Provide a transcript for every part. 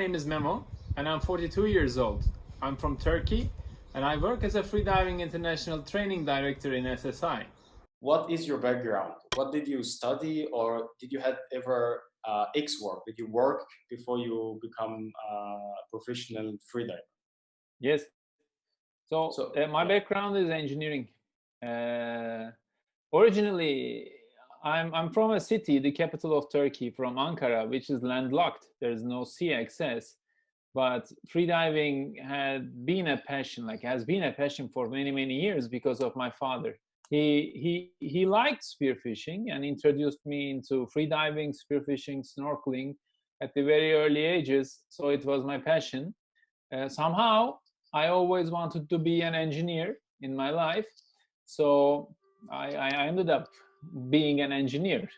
name is Memo, and I'm 42 years old. I'm from Turkey, and I work as a freediving international training director in SSI. What is your background? What did you study, or did you have ever X work? Did you work before you become a professional freediver? Yes. So my background is engineering. Originally, I'm from a city, the capital of Turkey, from Ankara, which is landlocked. There's no sea access. But freediving had been a passion, has been a passion for many, many years because of my father. He liked spearfishing and introduced me into freediving, spearfishing, snorkeling at the very early ages. So it was my passion. Somehow, I always wanted to be an engineer in my life. So I ended up being an engineer.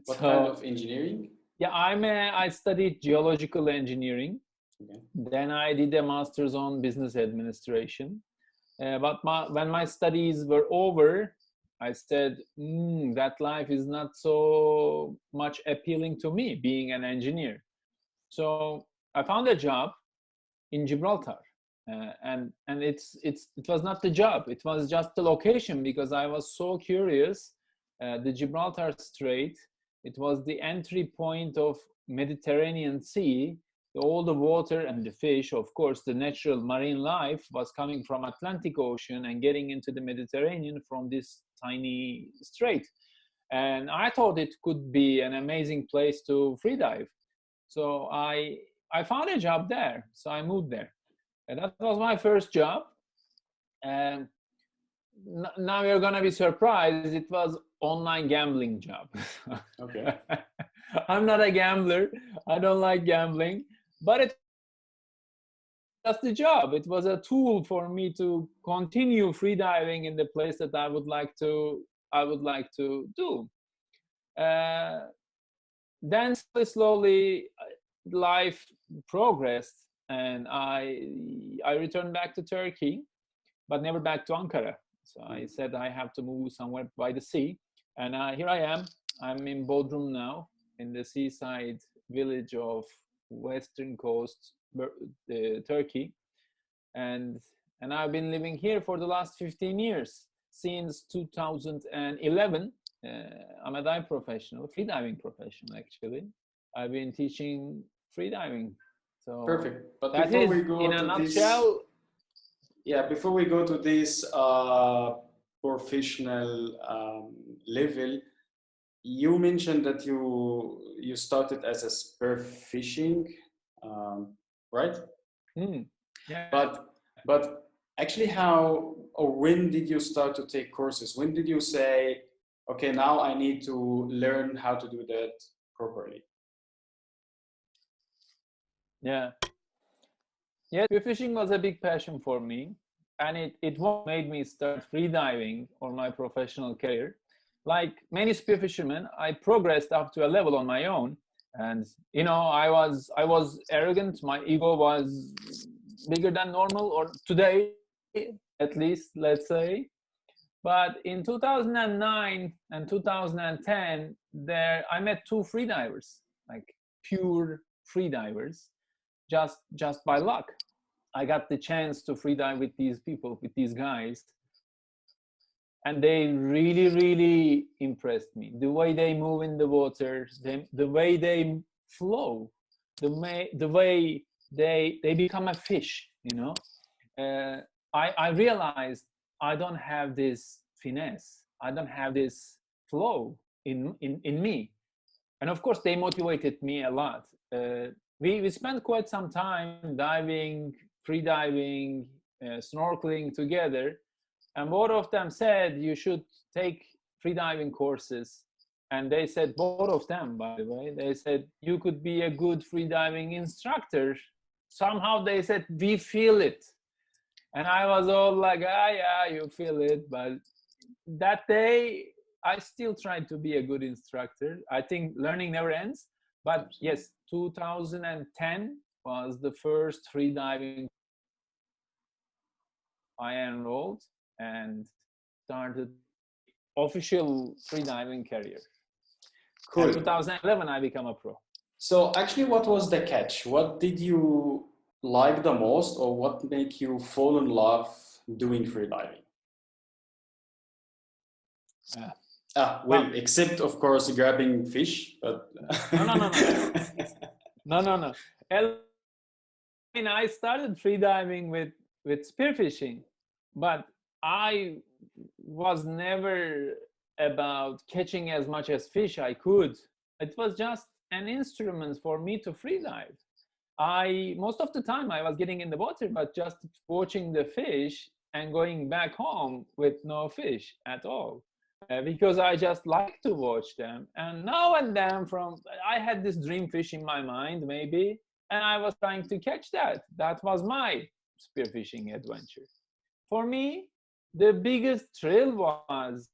What kind of engineering? Yeah, I studied geological engineering. Okay. Then I did a master's on business administration. But when my studies were over, I said, that life is not so much appealing to me, being an engineer. So I found a job in Gibraltar. And it was not the job, it was just the location, because I was so curious. The Gibraltar Strait, it was the entry point of Mediterranean Sea. All the water and the fish, of course, the natural marine life was coming from Atlantic Ocean and getting into the Mediterranean from this tiny strait. And I thought it could be an amazing place to freedive. So I found a job there, so I moved there. And that was my first job. And now you're gonna be surprised, it was online gambling job. Okay. I'm not a gambler, I don't like gambling, but it was the job. It was a tool for me to continue freediving in the place that I would like to do. Then slowly life progressed, and I returned back to Turkey, but never back to Ankara. So I said I have to move somewhere by the sea, and here I am. I'm in Bodrum now, in the seaside village of western coast Turkey, and I've been living here for the last 15 years. Since 2011, I'm a dive professional, freediving professional actually. I've been teaching freediving. So perfect. But that before is, we go in a to nutshell. Before we go to this professional level, you mentioned that you started as a spearfishing, right? Yeah. But actually, how or when did you start to take courses? When did you say, okay, now I need to learn how to do that properly? Yeah, spearfishing was a big passion for me, and it made me start freediving on my professional career. Like many spearfishermen, I progressed up to a level on my own, and I was arrogant. My ego was bigger than normal, or today at least, let's say. But in 2009 and 2010, I met two freedivers, like pure freedivers, just by luck. I got the chance to freedive with these people, with these guys, and they really, really impressed me. The way they move in the water, the way they flow, the way they become a fish. I realized I don't have this finesse, I don't have this flow in me, and of course they motivated me a lot. We spent quite some time diving, freediving, snorkeling together, and both of them said you should take freediving courses. And they said, both of them, by the way, they said you could be a good freediving instructor. Somehow they said, we feel it. And I was all like, yeah, you feel it. But that day, I still tried to be a good instructor. I think learning never ends. But yes, 2010 was the first freediving I enrolled and started official freediving career. Cool. In 2011, I became a pro. So actually, what was the catch? What did you like the most, or what made you fall in love doing freediving? Well, except of course grabbing fish, but no. I mean, I started freediving with spearfishing, but I was never about catching as much as fish I could. It was just an instrument for me to freedive. Most of the time I was getting in the water, but just watching the fish and going back home with no fish at all. Because I just like to watch them. And now and then I had this dream fish in my mind, maybe, and I was trying to catch that. That was my spearfishing adventure. For me, the biggest thrill was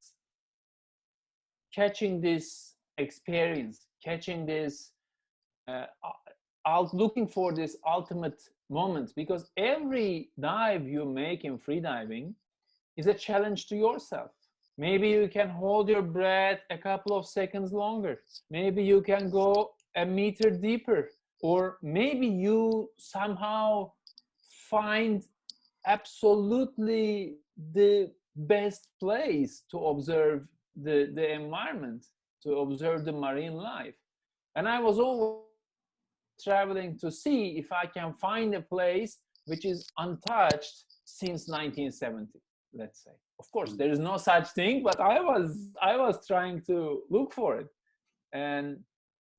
catching this experience, catching this, looking for this ultimate moment, because every dive you make in freediving is a challenge to yourself. Maybe you can hold your breath a couple of seconds longer. Maybe you can go a meter deeper, or maybe you somehow find absolutely the best place to observe the environment, to observe the marine life. And I was always traveling to see if I can find a place which is untouched since 1970, let's say. Of course, there is no such thing, but I was trying to look for it. And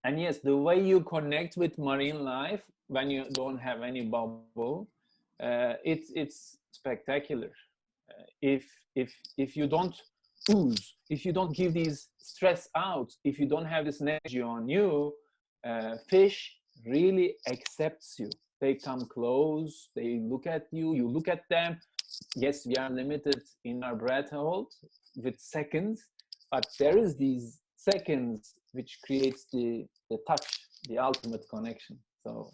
yes, the way you connect with marine life when you don't have any bubble, it's spectacular. If you don't ooze, if you don't give these stress out, if you don't have this energy on you, fish really accepts you. They come close, they look at you, you look at them. Yes, we are limited in our breath hold with seconds, but there is these seconds which creates the touch, the ultimate connection. So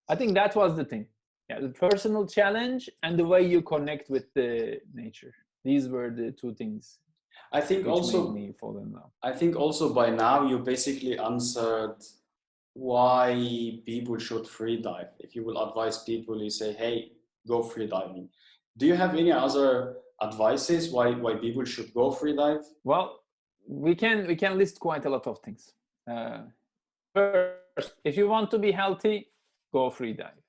I think that was the thing. Yeah, the personal challenge and the way you connect with the nature. These were the two things. I think also made me fall in love. I think also by now you basically answered why people should freedive. If you will advise people, you say, hey, go freediving. Do you have any other advices why people should go freedive? Well, we can list quite a lot of things. First, if you want to be healthy, go freedive.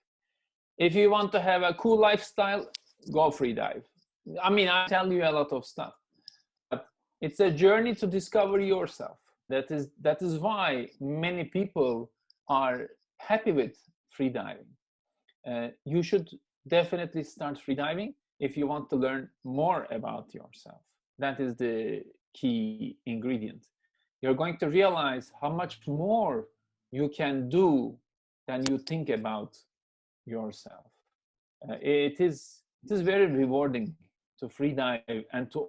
If you want to have a cool lifestyle, go freedive. I mean, I tell you a lot of stuff, but it's a journey to discover yourself. That is why many people are happy with freediving. You should definitely start freediving if you want to learn more about yourself. That is the key ingredient. You're going to realize how much more you can do than you think about yourself. It is very rewarding to freedive and to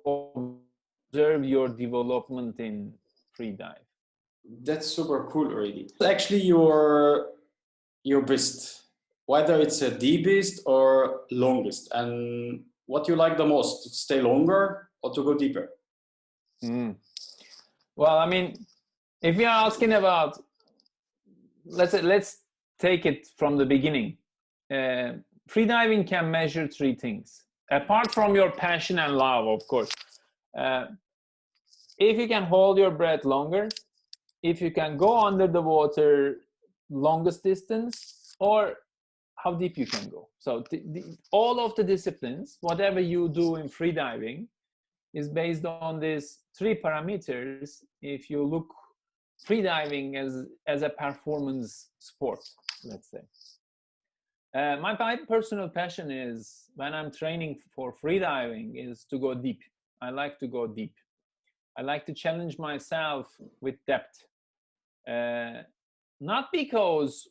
observe your development in freedive. That's super cool already. Actually, your best, whether it's a deepest or longest, and what you like the most, to stay longer or to go deeper? Well, I mean, if you're asking about, let's take it from the beginning. Freediving can measure three things, apart from your passion and love, of course. If you can hold your breath longer, if you can go under the water longest distance, or how deep you can go. So all of the disciplines, whatever you do in freediving, is based on these three parameters. If you look freediving as a performance sport, let's say. My personal passion is, when I'm training for freediving, is to go deep. I like to go deep. I like to challenge myself with depth. Not because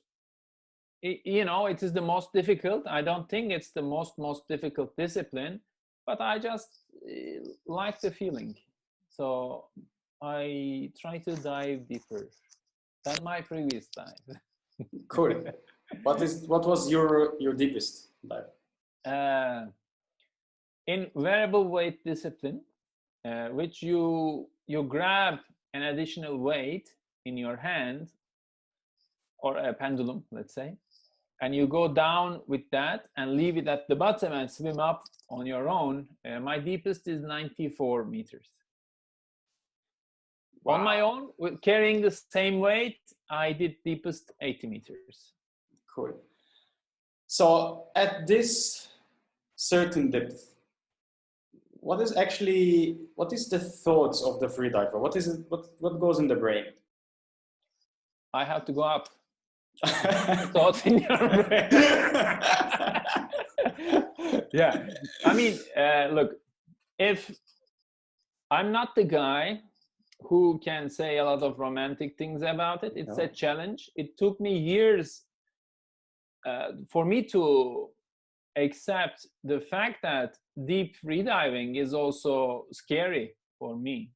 it is the most difficult. I don't think it's the most difficult discipline, but I just like the feeling. So I try to dive deeper than my previous dive. Cool. What was your deepest dive? In variable weight discipline, which you grab an additional weight in your hand. or a pendulum, let's say, and you go down with that and leave it at the bottom and swim up on your own. My deepest is 94 meters. Wow. On my own, with carrying the same weight, I did deepest 80 meters. Cool. So at this certain depth, what is the thoughts of the freediver? What is it? What goes in the brain? I have to go up. Thoughts in your brain. Yeah, I mean, look, if I'm not the guy who can say a lot of romantic things about it, it's a challenge. It took me years for me to accept the fact that deep freediving is also scary for me.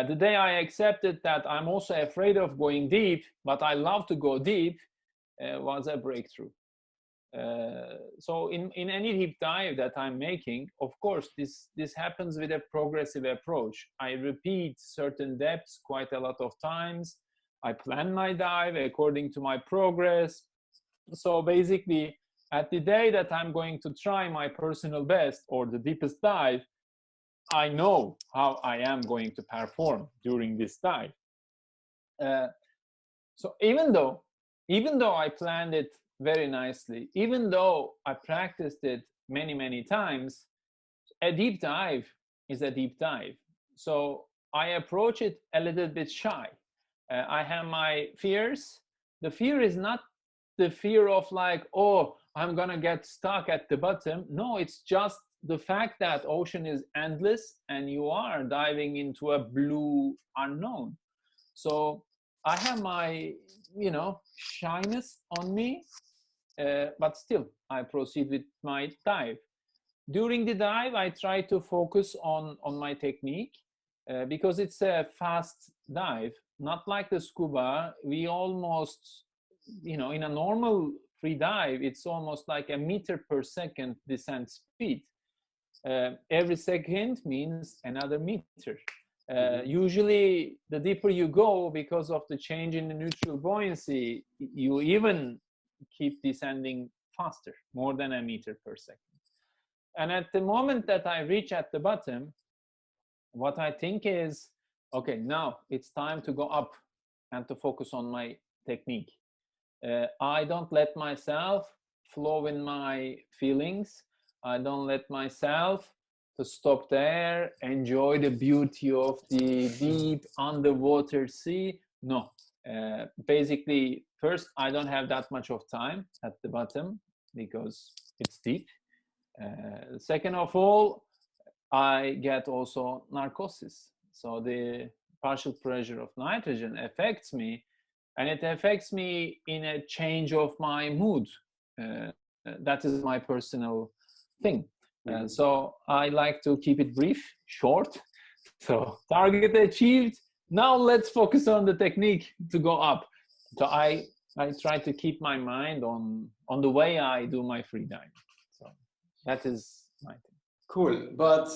The day I accepted that I'm also afraid of going deep, but I love to go deep, was a breakthrough. So in any deep dive that I'm making, of course, this happens with a progressive approach. I repeat certain depths quite a lot of times. I plan my dive according to my progress. So basically, at the day that I'm going to try my personal best or the deepest dive, I know how I am going to perform during this dive. So even though I planned it very nicely, even though I practiced it many times, a deep dive is a deep dive. So I approach it a little bit shy. I have my fears. The fear is not the fear of like, oh, I'm gonna get stuck at the bottom. No, it's just the fact that ocean is endless and you are diving into a blue unknown. So I have my, shyness on me, but still I proceed with my dive. During the dive, I try to focus on my technique because it's a fast dive, not like the scuba. We almost, in a normal free dive, it's almost like a meter per second descent speed. Every second means another meter. Usually, the deeper you go, because of the change in the neutral buoyancy, you even keep descending faster, more than a meter per second. And at the moment that I reach at the bottom, what I think is, okay, now it's time to go up and to focus on my technique. I don't let myself flow in my feelings. I don't let myself to stop there, enjoy the beauty of the deep underwater sea. No, basically, first, I don't have that much of time at the bottom because it's deep. Second of all, I get also narcosis. So the partial pressure of nitrogen affects me, and it affects me in a change of my mood. That is my personal thing. So I like to keep it brief, short. So target achieved. Now let's focus on the technique to go up. So I try to keep my mind on the way I do my free diving. So that is my thing. Cool. But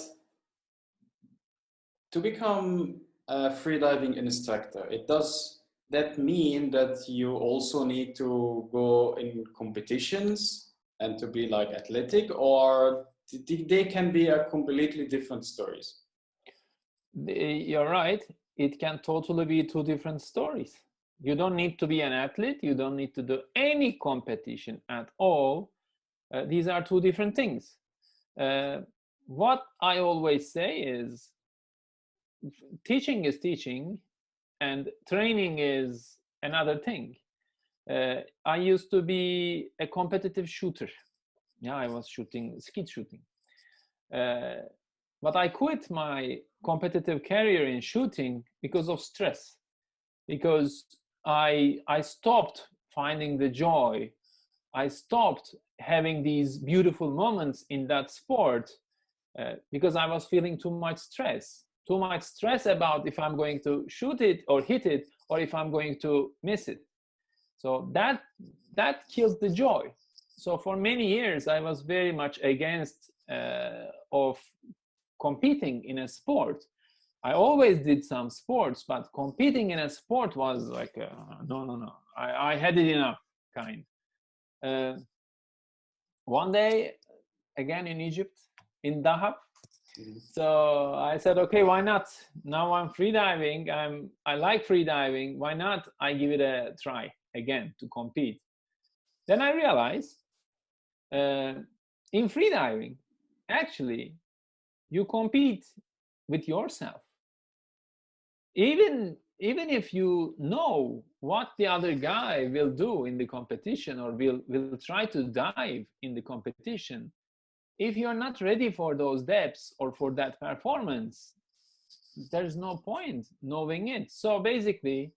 to become a freediving instructor, does that mean that you also need to go in competitions and to be like athletic, or they can be a completely different stories? You're right. It can totally be two different stories. You don't need to be an athlete. You don't need to do any competition at all. These are two different things. What I always say is teaching is teaching and training is another thing. I used to be a competitive shooter. Yeah, I was shooting, skeet shooting. But I quit my competitive career in shooting because of stress. Because I stopped finding the joy. I stopped having these beautiful moments in that sport because I was feeling too much stress. Too much stress about if I'm going to shoot it or hit it, or if I'm going to miss it. So that kills the joy. So for many years, I was very much against of competing in a sport. I always did some sports, but competing in a sport was like, no. I had it enough, kind. One day, again in Egypt, in Dahab. So I said, okay, why not? Now I'm freediving. I like freediving. Why not? I give it a try again to compete. Then I realized in freediving, actually, you compete with yourself. Even if you know what the other guy will do in the competition or will try to dive in the competition, if you're not ready for those depths or for that performance, there's no point knowing it. So basically,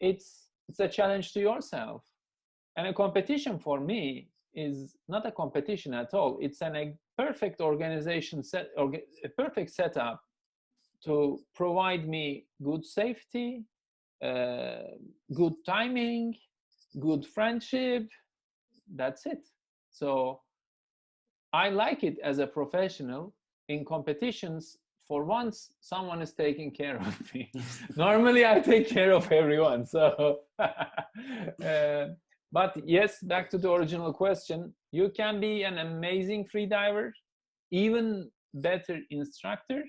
it's a challenge to yourself. And a competition for me is not a competition at all. It's a perfect organization a perfect setup to provide me good safety, good timing, good friendship. That's it. So I like it as a professional. In competitions, for once, someone is taking care of me. Normally, I take care of everyone. So, but yes, back to the original question, you can be an amazing freediver, even better instructor,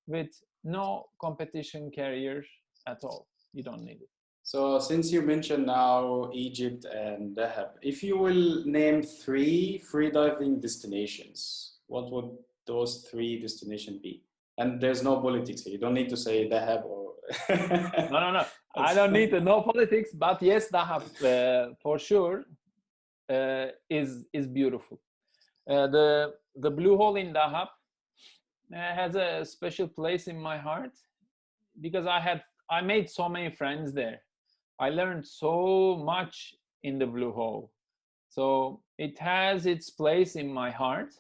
with no competition career at all. You don't need it. So since you mentioned now Egypt and Dahab, if you will name 3 freediving destinations, what would those 3 destinations be? And there's no politics here. You don't need to say Dahab or... No. I don't need to know politics, but yes, Dahab for sure is beautiful. The blue hole in Dahab has a special place in my heart because I made so many friends there. I learned so much in the blue hole. So it has its place in my heart,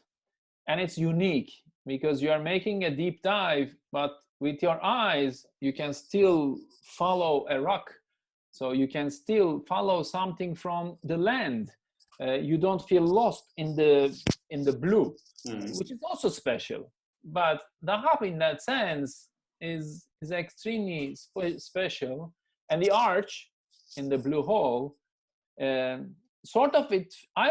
and it's unique because you are making a deep dive, but with your eyes, you can still follow a rock. So you can still follow something from the land. You don't feel lost in the blue, which is also special. But Dahab in that sense is extremely special. And the arch in the blue hole, sort of it, I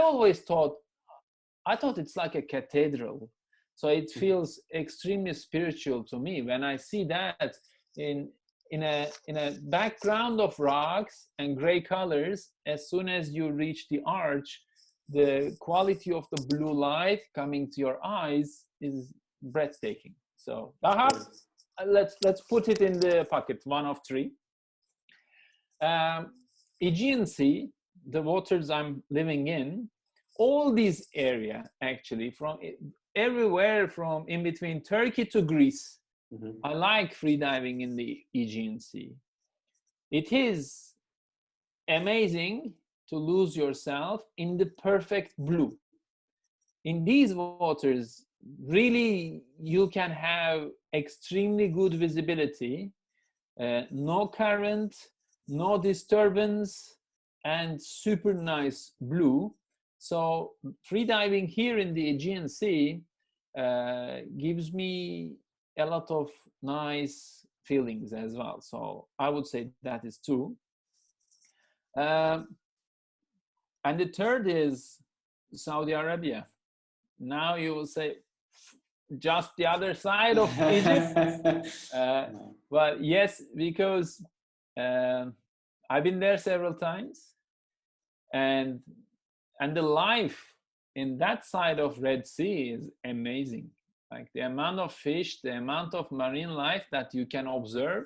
thought it's like a cathedral. So it feels extremely spiritual to me when I see that in a background of rocks and gray colors. As soon as you reach the arch, the quality of the blue light coming to your eyes is breathtaking. So Dahab, let's put it in the pocket, 1 of 3. Aegean Sea, the waters I'm living in, all these area actually, from everywhere from in between Turkey to Greece. I like freediving in the Aegean Sea. It is amazing to lose yourself in the perfect blue. In these waters, really, you can have extremely good visibility, no current, no disturbance, and super nice blue. So freediving here in the Aegean Sea gives me a lot of nice feelings as well. So I would say that is 2. And the third is Saudi Arabia. Now you will say just the other side of Egypt. Well, yes, because I've been there several times, and the life in that side of Red Sea is amazing. Like the amount of fish, the amount of marine life that you can observe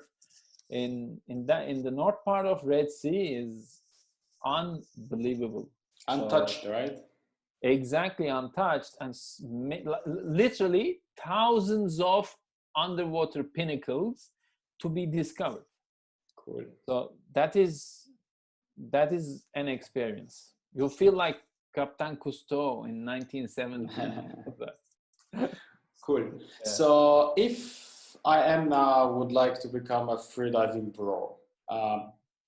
in the north part of Red Sea is unbelievable. Untouched, right? Exactly, untouched, and literally thousands of underwater pinnacles to be discovered. Cool. So that is an experience. You'll feel like Captain Cousteau in 1970. Cool. Yeah. So if I am now would like to become a freediving pro,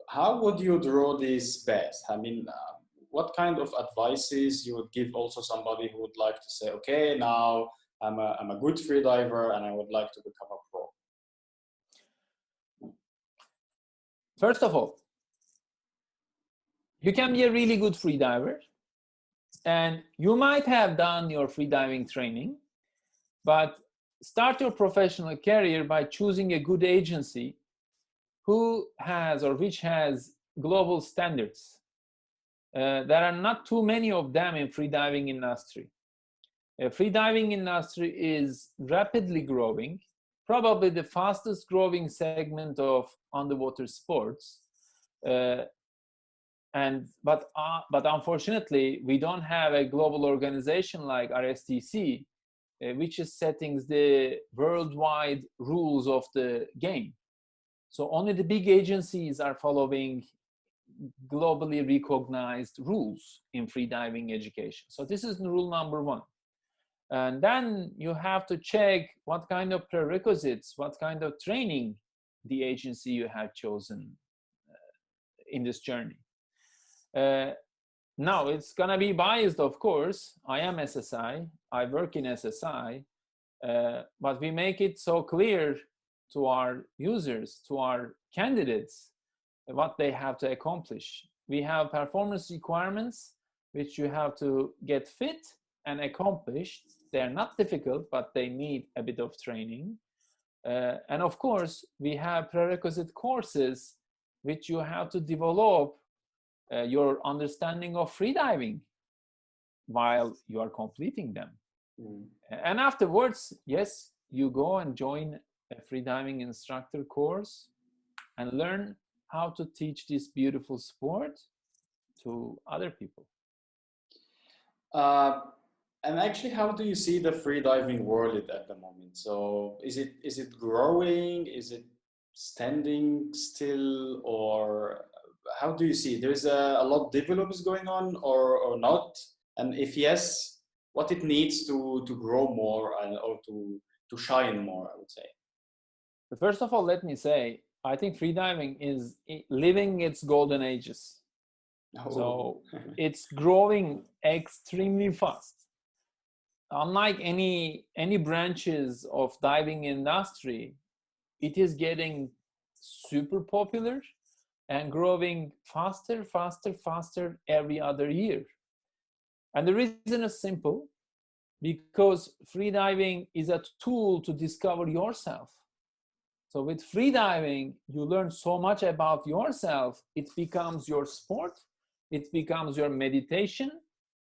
how would you draw this best? I mean, what kind of advices you would give also somebody who would like to say, okay, now I'm a good freediver and I would like to become a pro? First of all, You can be a really good freediver, and you might have done your freediving training, but start your professional career by choosing a good agency who has or which has global standards. There are not too many of them in freediving industry. Freediving industry is rapidly growing, probably the fastest growing segment of underwater sports. But unfortunately, we don't have a global organization like RSTC, which is setting the worldwide rules of the game. So only the big agencies are following globally recognized rules in freediving education. So this is rule number one. And then you have to check what kind of prerequisites, what kind of training the agency you have chosen in this journey. Now, it's going to be biased, of course. I am SSI. I work in SSI. But we make it so clear to our users, to our candidates, what they have to accomplish. We have performance requirements which you have to get fit and accomplish. They're not difficult, but they need a bit of training. And of course, we have prerequisite courses which you have to develop your understanding of freediving while you are completing them. And afterwards, yes, you go and join a freediving instructor course and learn how to teach this beautiful sport to other people. And actually, how do you see the freediving world at the moment? So is it growing? Is it standing still? Or how do you see? There's a lot of developments going on or not? And if yes, what it needs to grow more or to shine more, I would say. First of all, let me say, I think freediving is living its golden ages. Oh. So it's growing extremely fast. Unlike any branches of diving industry, it is getting super popular and growing faster every other year. And the reason is simple, because freediving is a tool to discover yourself. So with freediving, you learn so much about yourself. It becomes your sport. It becomes your meditation.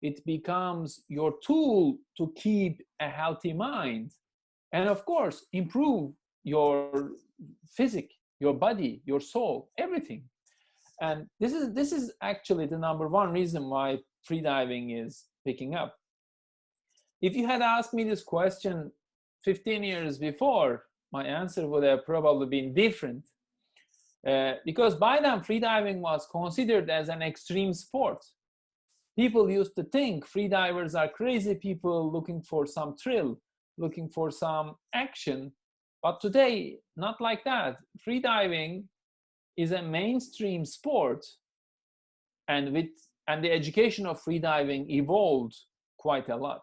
It becomes your tool to keep a healthy mind. And of course, improve your physique, your body, your soul, everything. And this is actually the number one reason why freediving is picking up. If you had asked me this question 15 years before, my answer would have probably been different. Because by then, freediving was considered as an extreme sport. People used to think freedivers are crazy people looking for some thrill, looking for some action. But today, not like that. Freediving is a mainstream sport, and the education of freediving evolved quite a lot.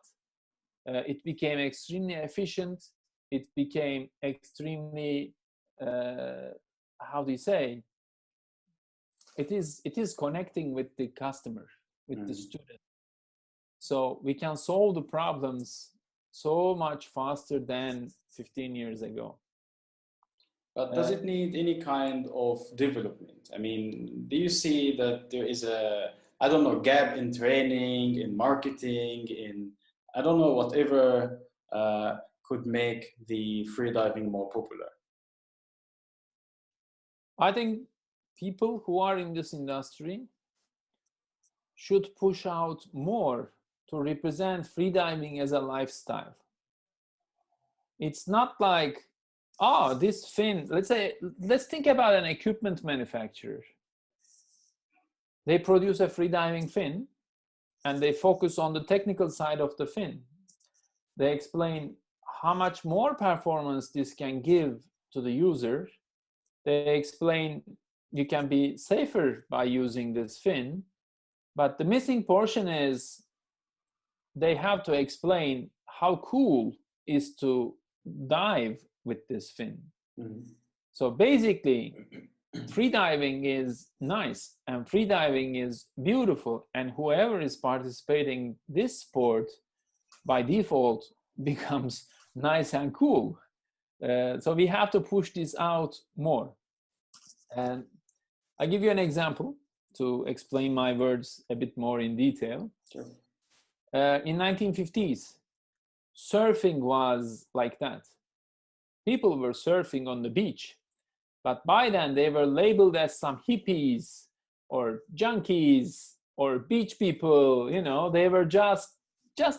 It became extremely efficient. It became extremely, how do you say? It is connecting with the customer, with the student. So we can solve the problems so much faster than 15 years ago. But does it need any kind of development? I mean, do you see that there is a, I don't know, gap in training, in marketing, in, I don't know, whatever could make the freediving more popular? I think people who are in this industry should push out more to represent freediving as a lifestyle. It's not like, oh, this fin, let's think about an equipment manufacturer. They produce a freediving fin and they focus on the technical side of the fin. They explain how much more performance this can give to the user. They explain you can be safer by using this fin. But the missing portion is they have to explain how cool is to dive with this fin. So basically, freediving is nice and freediving is beautiful, and whoever is participating this sport by default becomes nice and cool. So we have to push this out more. And I give you an example to explain my words a bit more in detail. Sure. In 1950s, surfing was like that. People were surfing on the beach, but by then they were labeled as some hippies or junkies or beach people. You know, they were just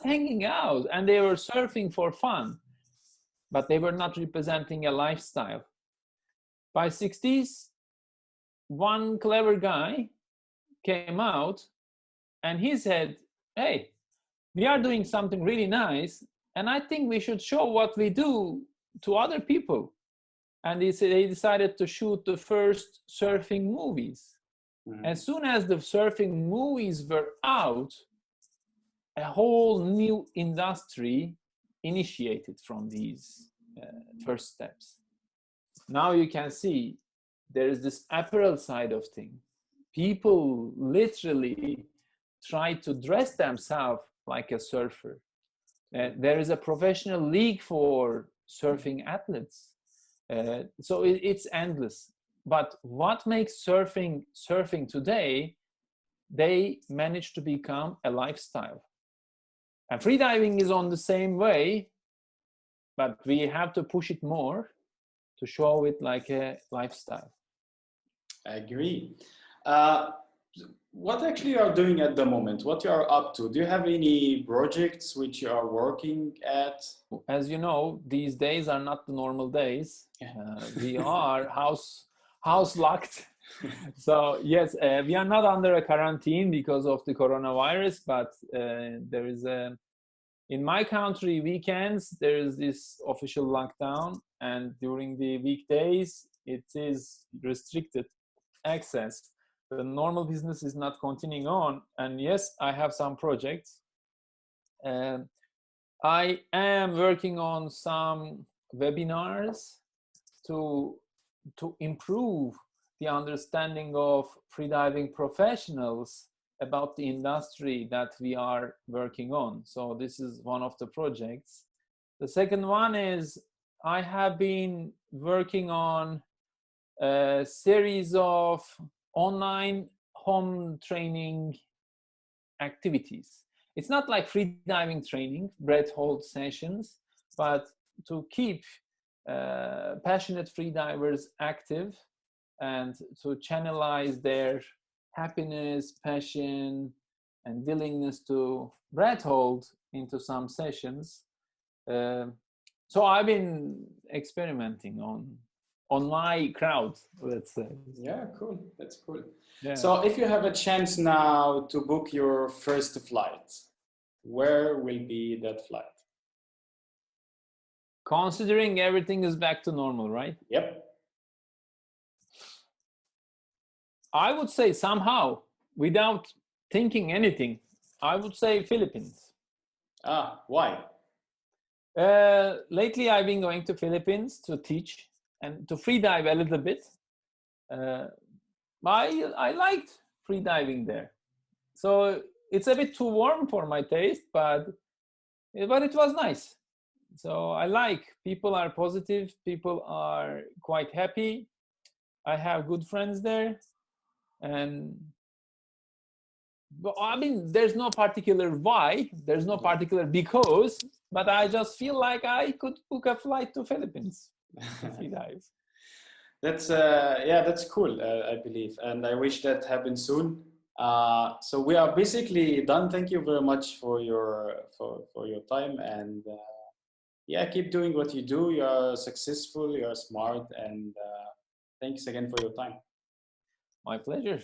hanging out and they were surfing for fun, but they were not representing a lifestyle. By 60s, one clever guy came out and he said, hey, we are doing something really nice, and I think we should show what we do to other people. And they decided to shoot the first surfing movies. Mm-hmm. As soon as the surfing movies were out, a whole new industry initiated from these first steps. Now you can see there is this apparel side of things. People literally try to dress themselves like a surfer. There is a professional league for surfing athletes. So it's endless. But what makes surfing today, they managed to become a lifestyle. And freediving is on the same way, but we have to push it more to show it like a lifestyle. I agree. What actually you are doing at the moment? What you are up to? Do you have any projects which you are working at? As you know, these days are not the normal days. We are house locked. So yes, we are not under a quarantine because of the coronavirus, but there is in my country, weekends, there is this official lockdown, and during the weekdays, it is restricted access. The normal business is not continuing on, and yes, I have some projects. I am working on some webinars to improve the understanding of freediving professionals about the industry that we are working on. So this is one of the projects. The second one is I have been working on a series of online home training activities. It's not like freediving training, breath hold sessions, but to keep passionate freedivers active and to channelize their happiness, passion, and willingness to breath hold into some sessions. So I've been experimenting on my crowd, let's say. Yeah, cool. That's cool. Yeah. So if you have a chance now to book your first flight, where will be that flight? Considering everything is back to normal, right? Yep. I would say somehow, without thinking anything, I would say Philippines. Why? Lately, I've been going to Philippines to teach and to freedive a little bit. I liked freediving there. So it's a bit too warm for my taste, but it was nice. So I like, people are positive, people are quite happy. I have good friends there. And I mean, there's no particular why, there's no particular because, but I just feel like I could book a flight to Philippines. That's that's cool, I believe, and I wish that happens soon. So we are basically done. Thank you very much for your time, and keep doing what you do. You are successful, you are smart, and thanks again for your time. My pleasure.